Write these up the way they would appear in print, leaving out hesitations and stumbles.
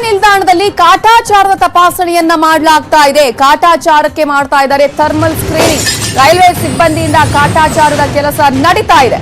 ನಿಲ್ದಾಣದಲ್ಲಿ ಕಾಟಾಚಾರದ ತಪಾಸಣೆಯನ್ನ ಮಾಡಲಾಗ್ತಾ ಇದೆ. ಕಾಟಾಚಾರಕ್ಕೆ ಮಾಡ್ತಾ ಇದ್ದಾರೆ ಥರ್ಮಲ್ ಸ್ಕ್ರೀನಿಂಗ್. ರೈಲ್ವೆ ಸಿಬ್ಬಂದಿಯಿಂದ ಕಾಟಾಚಾರದ ಕೆಲಸ ನಡೀತಾ ಇದೆ.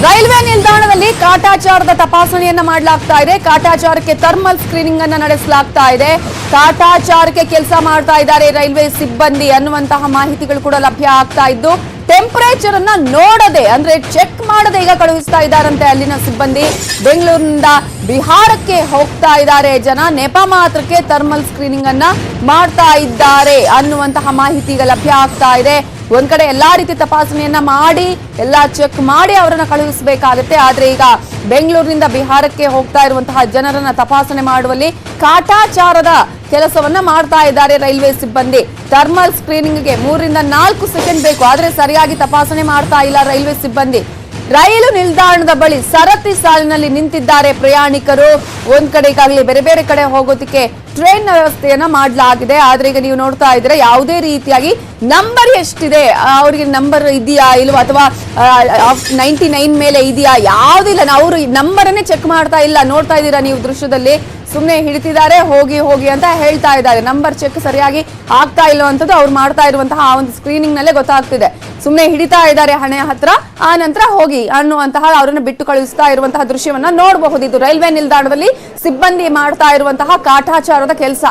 ರೈಲ್ವೆ ನಿಲ್ದಾಣದಲ್ಲಿ ಕಾಟಾಚಾರದ ತಪಾಸಣೆಯನ್ನ ಮಾಡಲಾಗ್ತಾ ಇದೆ. ಕಾಟಾಚಾರಕ್ಕೆ ಥರ್ಮಲ್ ಸ್ಕ್ರೀನಿಂಗ್ ಅನ್ನ ನಡೆಸಲಾಗ್ತಾ ಇದೆ. ಕಾಟಾಚಾರಕ್ಕೆ ಕೆಲಸ ಮಾಡ್ತಾ ಇದ್ದಾರೆ ರೈಲ್ವೆ ಸಿಬ್ಬಂದಿ ಅನ್ನುವಂತಹ ಮಾಹಿತಿಗಳು ಕೂಡ ಲಭ್ಯ ಆಗ್ತಾ ಇದ್ದು, ಟೆಂಪರೇಚರ್ ಅನ್ನ ನೋಡದೆ ಅಂದ್ರೆ ಚೆಕ್ ಮಾಡದೆ ಈಗ ಕಳುಹಿಸ್ತಾ ಇದ್ದಾರಂತೆ ಅಲ್ಲಿನ ಸಿಬ್ಬಂದಿ. ಬೆಂಗಳೂರಿನಿಂದ ಬಿಹಾರಕ್ಕೆ ಹೋಗ್ತಾ ಇದ್ದಾರೆ ಜನ, ನೆಪ ಮಾತ್ರಕ್ಕೆ ಥರ್ಮಲ್ ಸ್ಕ್ರೀನಿಂಗ್ ಅನ್ನ ಮಾಡ್ತಾ ಇದ್ದಾರೆ ಅನ್ನುವಂತಹ ಮಾಹಿತಿ ಈಗ ಲಭ್ಯ ಆಗ್ತಾ ಇದೆ. ಒಂದ್ ಕಡೆ ಎಲ್ಲಾ ರೀತಿ ತಪಾಸಣೆಯನ್ನ ಮಾಡಿ ಎಲ್ಲಾ ಚೆಕ್ ಮಾಡಿ ಅವರನ್ನ ಕಳುಹಿಸಬೇಕಾಗುತ್ತೆ. ಆದ್ರೆ ಈಗ ಬೆಂಗಳೂರಿನಿಂದ ಬಿಹಾರಕ್ಕೆ ಹೋಗ್ತಾ ಇರುವಂತಹ ಜನರನ್ನ ತಪಾಸಣೆ ಮಾಡುವಲ್ಲಿ ಕಾಟಾಚಾರದ ಕೆಲಸವನ್ನ ಮಾಡ್ತಾ ಇದ್ದಾರೆ ರೈಲ್ವೆ ಸಿಬ್ಬಂದಿ. ಥರ್ಮಲ್ ಸ್ಕ್ರೀನಿಂಗ್ಗೆ 3 ರಿಂದ 4 ಸೆಕೆಂಡ್ ಬೇಕು, ಆದ್ರೆ ಸರಿಯಾಗಿ ತಪಾಸಣೆ ಮಾಡ್ತಾ ಇಲ್ಲ ರೈಲ್ವೆ ಸಿಬ್ಬಂದಿ. ರೈಲು ನಿಲ್ದಾಣದ ಬಳಿ ಸರತಿ ಸಾಲಿನಲ್ಲಿ ನಿಂತಿದ್ದಾರೆ ಪ್ರಯಾಣಿಕರು. ಒಂದ್ ಕಡೆ ಈಗಾಗಲೇ ಬೇರೆ ಬೇರೆ ಕಡೆ ಹೋಗೋದಕ್ಕೆ ಟ್ರೈನ್ ವ್ಯವಸ್ಥೆಯನ್ನ ಮಾಡಲಾಗಿದೆ. ಆದ್ರೆ ಈಗ ನೀವು ನೋಡ್ತಾ ಇದ್ರೆ ಯಾವುದೇ ರೀತಿಯಾಗಿ ನಂಬರ್ ಎಷ್ಟಿದೆ, ಅವರಿಗೆ ನಂಬರ್ ಇದೆಯಾ ಇಲ್ವಾ ಅಥವಾ 99 ಮೇಲೆ ಇದೆಯಾ ಯಾವುದಿಲ್ಲ, ಅವರು ನಂಬರ್ ಅನ್ನೇ ಚೆಕ್ ಮಾಡ್ತಾ ಇಲ್ಲ. ನೋಡ್ತಾ ಇದ್ದೀರಾ ನೀವು ದೃಶ್ಯದಲ್ಲಿ, ಸುಮ್ಮನೆ ಹಿಡಿತಿದ್ದಾರೆ ಹೋಗಿ ಹೋಗಿ ಅಂತ ಹೇಳ್ತಾ ಇದ್ದಾರೆ. ನಂಬರ್ ಚೆಕ್ ಸರಿಯಾಗಿ ಆಗ್ತಾ ಇಲ್ಲವಂತದ್ದು ಅವ್ರು ಮಾಡ್ತಾ ಇರುವಂತಹ ಆ ಒಂದು ಸ್ಕ್ರೀನಿಂಗ್ ನಲ್ಲೇ ಗೊತ್ತಾಗ್ತಿದೆ. ಸುಮ್ಮನೆ ಹಿಡಿತಾ ಇದ್ದಾರೆ ಹಣೆ ಹತ್ರ, ಆ ನಂತರ ಹೋಗಿ ಅನ್ನುವಂತಹ ಅವರನ್ನು ಬಿಟ್ಟು ಕಳುಹಿಸ್ತಾ ಇರುವಂತಹ ದೃಶ್ಯವನ್ನ ನೋಡಬಹುದು. ಇದು ರೈಲ್ವೆ ನಿಲ್ದಾಣದಲ್ಲಿ ಸಿಬ್ಬಂದಿ ಮಾಡ್ತಾ ಇರುವಂತಹ ಕಾಟಾಚಾರದ ಕೆಲಸ.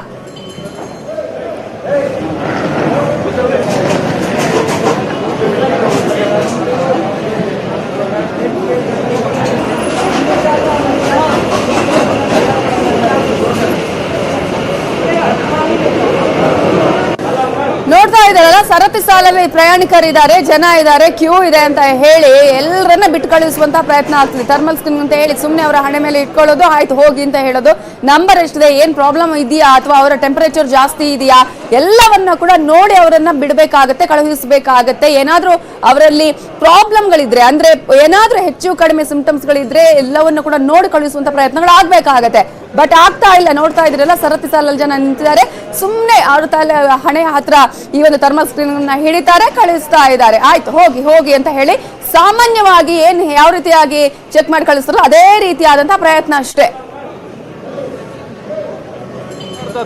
ನೋಡ್ತಾ ಇದ್ದಾರಲ್ಲ, ಸರತಿ ಸಾಲಲ್ಲಿ ಪ್ರಯಾಣಿಕರಿದ್ದಾರೆ, ಜನ ಇದ್ದಾರೆ, ಕ್ಯೂ ಇದೆ ಅಂತ ಹೇಳಿ ಎಲ್ಲರನ್ನ ಬಿಟ್ಟು ಕಳಿಸುವಂತಹ ಪ್ರಯತ್ನ ಆಗ್ತದೆ. ಥರ್ಮಲ್ ಸ್ಕ್ರೀನಿಂಗ್ ಅಂತ ಹೇಳಿ ಸುಮ್ಮನೆ ಅವರ ಹಣೆ ಮೇಲೆ ಇಟ್ಕೊಳ್ಳೋದು, ಆಯ್ತು ಹೋಗಿ ಅಂತ ಹೇಳೋದು. ನಂಬರ್ ಎಷ್ಟಿದೆ, ಏನ್ ಪ್ರಾಬ್ಲಮ್ ಇದೆಯಾ ಅಥವಾ ಅವರ ಟೆಂಪರೇಚರ್ ಜಾಸ್ತಿ ಇದೆಯಾ ಎಲ್ಲವನ್ನ ಕೂಡ ನೋಡಿ ಅವರನ್ನ ಬಿಡಬೇಕಾಗತ್ತೆ, ಕಳುಹಿಸಬೇಕಾಗತ್ತೆ. ಏನಾದ್ರೂ ಅವರಲ್ಲಿ ಪ್ರಾಬ್ಲಮ್ಗಳಿದ್ರೆ ಅಂದ್ರೆ ಏನಾದ್ರೂ ಹೆಚ್ಚು ಕಡಿಮೆ ಸಿಂಪ್ಟಮ್ಸ್ ಗಳಿದ್ರೆ ಎಲ್ಲವನ್ನ ಕೂಡ ನೋಡಿ ಕಳುಹಿಸುವಂತ ಪ್ರಯತ್ನಗಳು ಆಗ್ಬೇಕಾಗತ್ತೆ. ಬಟ್ ಆಗ್ತಾ ಇಲ್ಲ. ನೋಡ್ತಾ ಇದ್ರಲ್ಲ, ಸರತಿ ಸಾಲಲ್ಲಿ ಜನ ನಿಂತಿದ್ದಾರೆ, ಸುಮ್ಮನೆ ಅವ್ರ ತಲೆ ಹಣೆ ಹತ್ರ ಈ ಒಂದು ಥರ್ಮಲ್ ಸ್ಕ್ರೀನಿಂಗ್ ನ ಹಿಡಿತಾರೆ, ಕಳಿಸ್ತಾ ಇದ್ದಾರೆ. ಆಯ್ತು ಹೋಗಿ ಹೋಗಿ ಅಂತ ಹೇಳಿ ಸಾಮಾನ್ಯವಾಗಿ ಏನ್ ಯಾವ ರೀತಿಯಾಗಿ ಚೆಕ್ ಮಾಡಿ ಕಳಿಸ್ತಾರಲ್ಲ ಅದೇ ರೀತಿಯಾದಂತಹ ಪ್ರಯತ್ನ ಅಷ್ಟೇ.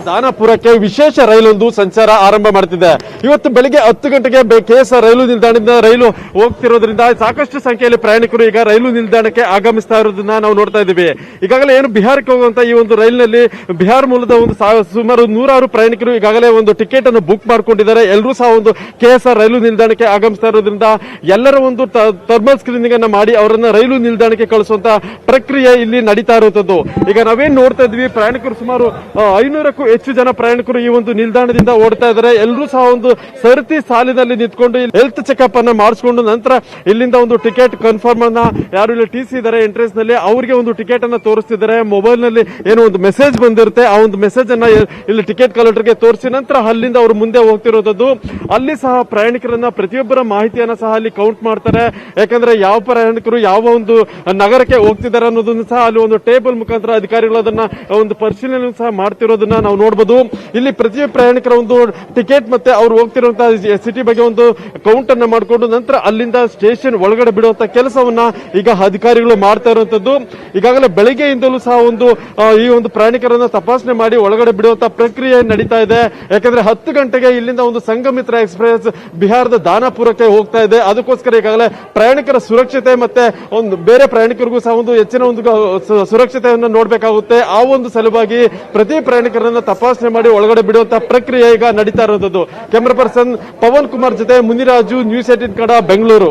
ದಾನಾಪುರಕ್ಕೆ ವಿಶೇಷ ರೈಲೊಂದು ಸಂಚಾರ ಆರಂಭ ಮಾಡ್ತಿದೆ. ಇವತ್ತು ಬೆಳಿಗ್ಗೆ 10 ಗಂಟೆಗೆ KS ರೈಲು ನಿಲ್ದಾಣದಿಂದ ರೈಲು ಹೋಗ್ತಿರೋದ್ರಿಂದ ಸಾಕಷ್ಟು ಸಂಖ್ಯೆಯಲ್ಲಿ ಪ್ರಯಾಣಿಕರು ಈಗ ರೈಲು ನಿಲ್ದಾಣಕ್ಕೆ ಆಗಮಿಸ್ತಾ ಇರೋದನ್ನ ನಾವು ನೋಡ್ತಾ ಇದ್ದೀವಿ. ಈಗಾಗಲೇ ಏನು ಬಿಹಾರಕ್ಕೆ ಹೋಗುವಂತ ಈ ಒಂದು ರೈಲಿನಲ್ಲಿ ಬಿಹಾರ ಮೂಲದ ಒಂದು ಸುಮಾರು 100 ಪ್ರಯಾಣಿಕರು ಈಗಾಗಲೇ ಒಂದು ಟಿಕೆಟ್ ಅನ್ನು ಬುಕ್ ಮಾಡ್ಕೊಂಡಿದ್ದಾರೆ. ಎಲ್ಲರೂ ಸಹ ಒಂದು KS ರೈಲು ನಿಲ್ದಾಣಕ್ಕೆ ಆಗಮಿಸ್ತಾ ಇರೋದ್ರಿಂದ ಎಲ್ಲರ ಒಂದು ಥರ್ಮಲ್ ಸ್ಕ್ರೀನಿಂಗ್ ಅನ್ನ ಮಾಡಿ ಅವರನ್ನ ರೈಲು ನಿಲ್ದಾಣಕ್ಕೆ ಕಳಿಸುವಂತ ಪ್ರಕ್ರಿಯೆ ಇಲ್ಲಿ ನಡೀತಾ ಇರುವಂತದ್ದು. ಈಗ ನಾವೇನ್ ನೋಡ್ತಾ ಇದ್ವಿ, ಪ್ರಯಾಣಿಕರು ಸುಮಾರು 500 ಹೆಚ್ಚು ಜನ ಪ್ರಯಾಣಿಕರು ಈ ಒಂದು ನಿಲ್ದಾಣದಿಂದ ಓಡ್ತಾ ಇದ್ದಾರೆ. ಎಲ್ಲರೂ ಸಹ ಒಂದು ಸರತಿ ಸಾಲಿನಲ್ಲಿ ನಿಂತ್ಕೊಂಡು ಹೆಲ್ತ್ ಚೆಕ್ಅಪ್ ಅನ್ನ ಮಾಡಿಸ್ಕೊಂಡು ನಂತರ ಇಲ್ಲಿಂದ ಒಂದು ಟಿಕೆಟ್ ಕನ್ಫರ್ಮ್ ಅನ್ನ ಯಾರು ಇಲ್ಲಿ TC ಇದ್ದಾರೆ ಎಂಟ್ರೆನ್ಸ್ ನಲ್ಲಿ ಅವರಿಗೆ ಒಂದು ಟಿಕೆಟ್ ಅನ್ನ ತೋರಿಸ್ತಿದ್ದಾರೆ. ಮೊಬೈಲ್ ನಲ್ಲಿ ಏನೋ ಒಂದು ಮೆಸೇಜ್ ಬಂದಿರುತ್ತೆ, ಆ ಒಂದು ಮೆಸೇಜ್ ಅನ್ನ ಇಲ್ಲಿ ಟಿಕೆಟ್ ಕಲೆಕ್ಟರ್ಗೆ ತೋರಿಸಿ ನಂತರ ಅಲ್ಲಿಂದ ಅವರು ಮುಂದೆ ಹೋಗ್ತಿರೋದು. ಅಲ್ಲಿ ಸಹ ಪ್ರಯಾಣಿಕರನ್ನ ಪ್ರತಿಯೊಬ್ಬರ ಮಾಹಿತಿಯನ್ನ ಸಹ ಅಲ್ಲಿ ಕೌಂಟ್ ಮಾಡ್ತಾರೆ. ಯಾಕಂದ್ರೆ ಯಾವ ಪ್ರಯಾಣಿಕರು ಯಾವ ಒಂದು ನಗರಕ್ಕೆ ಹೋಗ್ತಿದ್ದಾರೆ ಅನ್ನೋದನ್ನು ಸಹ ಅಲ್ಲಿ ಒಂದು ಟೇಬಲ್ ಮುಖಾಂತರ ಅಧಿಕಾರಿಗಳು ಅದನ್ನ ಒಂದು ಪರಿಶೀಲನೆ ಸಹ ಮಾಡ್ತಿರೋದನ್ನ ನಾವು ನೋಡಬಹುದು. ಇಲ್ಲಿ ಪ್ರತಿ ಪ್ರಯಾಣಿಕರ ಒಂದು ಟಿಕೆಟ್ ಮತ್ತೆ ಅವರು ಹೋಗ್ತಿರುವಂತಹ ಸಿಟಿ ಬಗ್ಗೆ ಒಂದು ಕೌಂಟ್ ಅನ್ನ ಮಾಡಿಕೊಂಡು ನಂತರ ಅಲ್ಲಿಂದ ಸ್ಟೇಷನ್ ಒಳಗಡೆ ಬಿಡುವಂತ ಕೆಲಸವನ್ನ ಈಗ ಅಧಿಕಾರಿಗಳು ಮಾಡ್ತಾ ಇರುವಂತದ್ದು. ಈಗಾಗಲೇ ಬೆಳಗ್ಗೆಯಿಂದಲೂ ಸಹ ಈ ಒಂದು ಪ್ರಯಾಣಿಕರನ್ನ ತಪಾಸಣೆ ಮಾಡಿ ಒಳಗಡೆ ಬಿಡುವಂತ ಪ್ರಕ್ರಿಯೆ ನಡೀತಾ ಇದೆ. ಯಾಕಂದ್ರೆ 10 ಗಂಟೆಗೆ ಇಲ್ಲಿಂದ ಒಂದು ಸಂಘಮಿತ್ರ ಎಕ್ಸ್ಪ್ರೆಸ್ ಬಿಹಾರದ ದಾನಾಪುರಕ್ಕೆ ಹೋಗ್ತಾ ಇದೆ. ಅದಕ್ಕೋಸ್ಕರ ಈಗಾಗಲೇ ಪ್ರಯಾಣಿಕರ ಸುರಕ್ಷತೆ ಮತ್ತೆ ಒಂದು ಬೇರೆ ಪ್ರಯಾಣಿಕರಿಗೂ ಸಹ ಒಂದು ಹೆಚ್ಚಿನ ಒಂದು ಸುರಕ್ಷತೆಯನ್ನು ನೋಡಬೇಕಾಗುತ್ತೆ. ಆ ಒಂದು ಸಲುವಾಗಿ ಪ್ರತಿ ಪ್ರಯಾಣಿಕರನ್ನ ತಪಾಸಣೆ ಮಾಡಿ ಒಳಗಡೆ ಬಿಡುವಂತ ಪ್ರಕ್ರಿಯೆ ಈಗ ನಡೀತಾ ಇರೋದು. ಕ್ಯಾಮರಾ ಪರ್ಸನ್ ಪವನ್ ಕುಮಾರ್ ಜೊತೆ ಮುನಿರಾಜು, ನ್ಯೂಸ್ 18 ಕನ್ನಡ, ಬೆಂಗಳೂರು.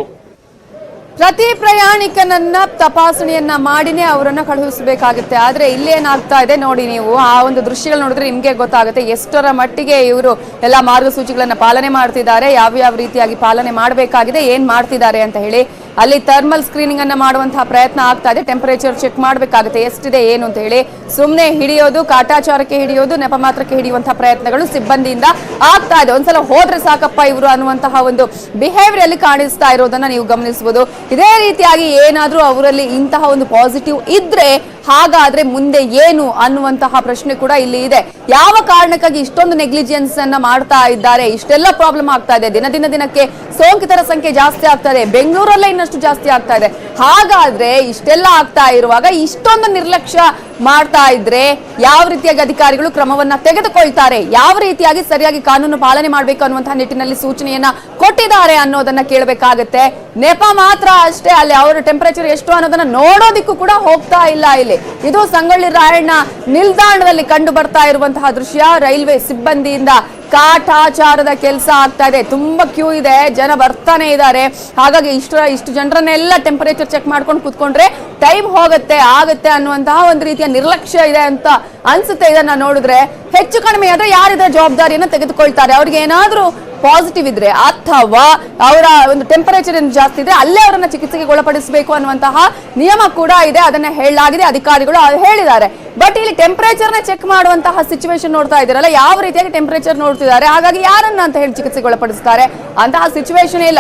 ಪ್ರತಿ ಪ್ರಯಾಣಿಕನನ್ನ ತಪಾಸಣೆಯನ್ನ ಮಾಡಿನೇ ಅವರನ್ನ ಕಳುಹಿಸಬೇಕಾಗುತ್ತೆ. ಆದ್ರೆ ಇಲ್ಲೇನಾಗ್ತಾ ಇದೆ ನೋಡಿ, ನೀವು ಆ ಒಂದು ದೃಶ್ಯಗಳು ನೋಡಿದ್ರೆ ನಿಮ್ಗೆ ಗೊತ್ತಾಗುತ್ತೆ ಎಷ್ಟರ ಮಟ್ಟಿಗೆ ಇವರು ಎಲ್ಲ ಮಾರ್ಗಸೂಚಿಗಳನ್ನ ಪಾಲನೆ ಮಾಡ್ತಿದ್ದಾರೆ, ಯಾವ ರೀತಿಯಾಗಿ ಪಾಲನೆ ಮಾಡಬೇಕಾಗಿದೆ, ಏನ್ ಮಾಡ್ತಿದ್ದಾರೆ ಅಂತ ಹೇಳಿ. ಅಲ್ಲಿ ಥರ್ಮಲ್ ಸ್ಕ್ರೀನಿಂಗ್ ಅನ್ನ ಮಾಡುವಂತಹ ಪ್ರಯತ್ನ ಆಗ್ತಾ ಇದೆ. ಟೆಂಪರೇಚರ್ ಚೆಕ್ ಮಾಡಬೇಕಾಗುತ್ತೆ ಎಷ್ಟಿದೆ ಏನು ಅಂತ ಹೇಳಿ. ಸುಮ್ಮನೆ ಹಿಡಿಯೋದು, ಕಾಟಾಚಾರಕ್ಕೆ ಹಿಡಿಯೋದು, ನೆಪ ಮಾತ್ರಕ್ಕೆ ಹಿಡಿಯುವಂತಹ ಪ್ರಯತ್ನಗಳು ಸಿಬ್ಬಂದಿಯಿಂದ ಆಗ್ತಾ ಇದೆ. ಒಂದ್ಸಲ ಹೋದ್ರೆ ಸಾಕಪ್ಪ ಇವರು ಅನ್ನುವಂತಹ ಒಂದು ಬಿಹೇವಿಯರ್ ಅಲ್ಲಿ ಕಾಣಿಸ್ತಾ ಇರೋದನ್ನ ನೀವು ಗಮನಿಸಬಹುದು. ಇದೇ ರೀತಿಯಾಗಿ ಏನಾದ್ರೂ ಅವರಲ್ಲಿ ಇಂತಹ ಒಂದು ಪಾಸಿಟಿವ್ ಇದ್ರೆ ಹಾಗಾದ್ರೆ ಮುಂದೆ ಏನು ಅನ್ನುವಂತಹ ಪ್ರಶ್ನೆ ಕೂಡ ಇಲ್ಲಿ ಇದೆ. ಯಾವ ಕಾರಣಕ್ಕಾಗಿ ಇಷ್ಟೊಂದು ನೆಗ್ಲಿಜೆನ್ಸ್ ಅನ್ನ ಮಾಡ್ತಾ ಇದ್ದಾರೆ, ಇಷ್ಟೆಲ್ಲ ಪ್ರಾಬ್ಲಮ್ ಆಗ್ತಾ ಇದೆ, ದಿನಕ್ಕೆ ಸೋಂಕಿತರ ಸಂಖ್ಯೆ ಜಾಸ್ತಿ ಆಗ್ತಾ ಇದೆ, ಬೆಂಗಳೂರಲ್ಲೇ ಇನ್ನಷ್ಟು ಜಾಸ್ತಿ ಆಗ್ತಾ ಇದೆ. ಹಾಗಾದ್ರೆ ಇಷ್ಟೆಲ್ಲ ಆಗ್ತಾ ಇರುವಾಗ ಇಷ್ಟೊಂದು ನಿರ್ಲಕ್ಷ್ಯ ಮಾಡ್ತಾ ಇದ್ರೆ ಯಾವ ರೀತಿಯಾಗಿ ಅಧಿಕಾರಿಗಳು ಕ್ರಮವನ್ನ ತೆಗೆದುಕೊಳ್ತಾರೆ, ಯಾವ ರೀತಿಯಾಗಿ ಸರಿಯಾಗಿ ಕಾನೂನು ಪಾಲನೆ ಮಾಡಬೇಕು ಅನ್ನುವಂತಹ ನಿಟ್ಟಿನಲ್ಲಿ ಸೂಚನೆಯನ್ನ ಕೊಟ್ಟಿದ್ದಾರೆ ಅನ್ನೋದನ್ನ ಕೇಳಬೇಕಾಗತ್ತೆ. ನೆಪ ಮಾತ್ರ ಅಷ್ಟೇ, ಅಲ್ಲಿ ಅವರ ಟೆಂಪರೇಚರ್ ಎಷ್ಟು ಅನ್ನೋದನ್ನ ನೋಡೋದಿಕ್ಕೂ ಕೂಡ ಹೋಗ್ತಾ ಇಲ್ಲ. ಇಲ್ಲಿ ಇದು ಸಂಗೊಳ್ಳಿ ರಾಯಣ್ಣ ನಿಲ್ದಾಣದಲ್ಲಿ ಕಂಡು ಬರ್ತಾ ಇರುವಂತಹ ದೃಶ್ಯ. ರೈಲ್ವೆ ಸಿಬ್ಬಂದಿಯಿಂದ ಕಾಟಾಚಾರದ ಕೆಲಸ ಆಗ್ತಾ ಇದೆ. ತುಂಬಾ ಕ್ಯೂ ಇದೆ, ಜನ ಬರ್ತಾನೆ ಇದ್ದಾರೆ. ಹಾಗಾಗಿ ಇಷ್ಟು ಜನರನ್ನೆಲ್ಲ ಟೆಂಪರೇಚರ್ ಚೆಕ್ ಮಾಡ್ಕೊಂಡು ಕೂತ್ಕೊಂಡ್ರೆ ಟೈಮ್ ಆಗತ್ತೆ ಅನ್ನುವಂತಹ ಒಂದು ರೀತಿಯ ನಿರ್ಲಕ್ಷ್ಯ ಇದೆ ಅಂತ ಅನ್ಸುತ್ತೆ. ಇದನ್ನ ನೋಡಿದ್ರೆ ಹೆಚ್ಚು ಕಡಿಮೆ ಆದ್ರೆ ಯಾರಿದ್ರ ಜವಾಬ್ದಾರಿಯನ್ನ ತೆಗೆದುಕೊಳ್ತಾರೆ, ಅವ್ರಿಗೆ ಏನಾದ್ರೂ ಪಾಸಿಟಿವ್ ಇದ್ರೆ ಅಥವಾ ಅವರ ಒಂದು ಟೆಂಪರೇಚರ್ ಜಾಸ್ತಿ ಇದ್ರೆ ಅಲ್ಲೇ ಅವರನ್ನ ಚಿಕಿತ್ಸೆಗೆ ಒಳಪಡಿಸಬೇಕು ಅನ್ನುವಂತಹ ನಿಯಮ ಕೂಡ ಇದೆ. ಅದನ್ನ ಹೇಳಲಾಗಿದೆ, ಅಧಿಕಾರಿಗಳು ಹೇಳಿದ್ದಾರೆ. ಬಟ್ ಇಲ್ಲಿ ಟೆಂಪರೇಚರ್ ನ ಚೆಕ್ ಮಾಡುವಂತಹ ಸಿಚುವೇಶನ್ ನೋಡ್ತಾ ಇದ್ದೀರಲ್ಲ, ಯಾವ ರೀತಿಯಾಗಿ ಟೆಂಪರೇಚರ್ ನೋಡ್ತಿದ್ದಾರೆ, ಹಾಗಾಗಿ ಯಾರನ್ನ ಅಂತ ಹೇಳಿ ಚಿಕಿತ್ಸೆಗೆ ಒಳಪಡಿಸ್ತಾರೆ ಅಂತಹ ಸಿಚುವೇಶನ್ ಇಲ್ಲ.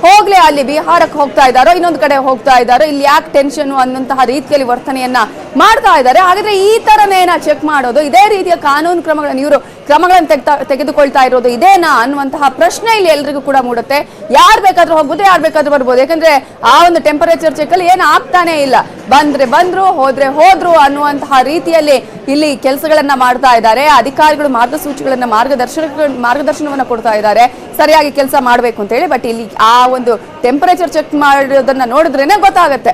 ಹೋಗ್ಲಿ ಅಲ್ಲಿ ಬಿಹಾರಕ್ಕೆ ಹೋಗ್ತಾ ಇದ್ದಾರೋ, ಇನ್ನೊಂದು ಕಡೆ ಹೋಗ್ತಾ ಇದ್ದಾರೋ, ಇಲ್ಲಿ ಯಾಕೆ ಟೆನ್ಷನ್ ಅನ್ನುವಂತಹ ರೀತಿಯಲ್ಲಿ ವರ್ತನೆಯನ್ನ ಮಾಡ್ತಾ ಇದ್ದಾರೆ. ಹಾಗಾದ್ರೆ ಈ ತರನೇನ ಚೆಕ್ ಮಾಡೋದು, ಇದೇ ರೀತಿಯ ಕಾನೂನು ಕ್ರಮಗಳನ್ನು ತೆಗೆದುಕೊಳ್ತಾ ಇರೋದು ಇದೇನಾ ಅನ್ನುವಂತಹ ಪ್ರಶ್ನೆ ಇಲ್ಲಿ ಎಲ್ರಿಗೂ ಕೂಡ ಮೂಡುತ್ತೆ. ಯಾರು ಬೇಕಾದ್ರೂ ಹೋಗ್ಬೋದು, ಯಾರು ಬೇಕಾದ್ರೂ ಬರ್ಬೋದು. ಯಾಕಂದ್ರೆ ಆ ಒಂದು ಟೆಂಪರೇಚರ್ ಚೆಕ್ ಅಲ್ಲಿ ಏನು ಆಗ್ತಾನೆ ಇಲ್ಲ. ಬಂದ್ರು ಹೋದ್ರು ಅನ್ನುವಂತಹ ರೀತಿಯಲ್ಲಿ ಇಲ್ಲಿ ಕೆಲಸಗಳನ್ನ ಮಾಡ್ತಾ ಇದ್ದಾರೆ. ಅಧಿಕಾರಿಗಳು ಮಾರ್ಗಸೂಚಿಗಳನ್ನ ಮಾರ್ಗದರ್ಶನವನ್ನ ಕೊಡ್ತಾ ಇದ್ದಾರೆ, ಸರಿಯಾಗಿ ಕೆಲಸ ಮಾಡ್ಬೇಕು ಅಂತ ಹೇಳಿ. ಬಟ್ ಇಲ್ಲಿ ಆ ಒಂದು ಟೆಂಪರೇಚರ್ ಚೆಕ್ ಮಾಡೋದನ್ನ ನೋಡಿದ್ರೇನೆ ಗೊತ್ತಾಗತ್ತೆ.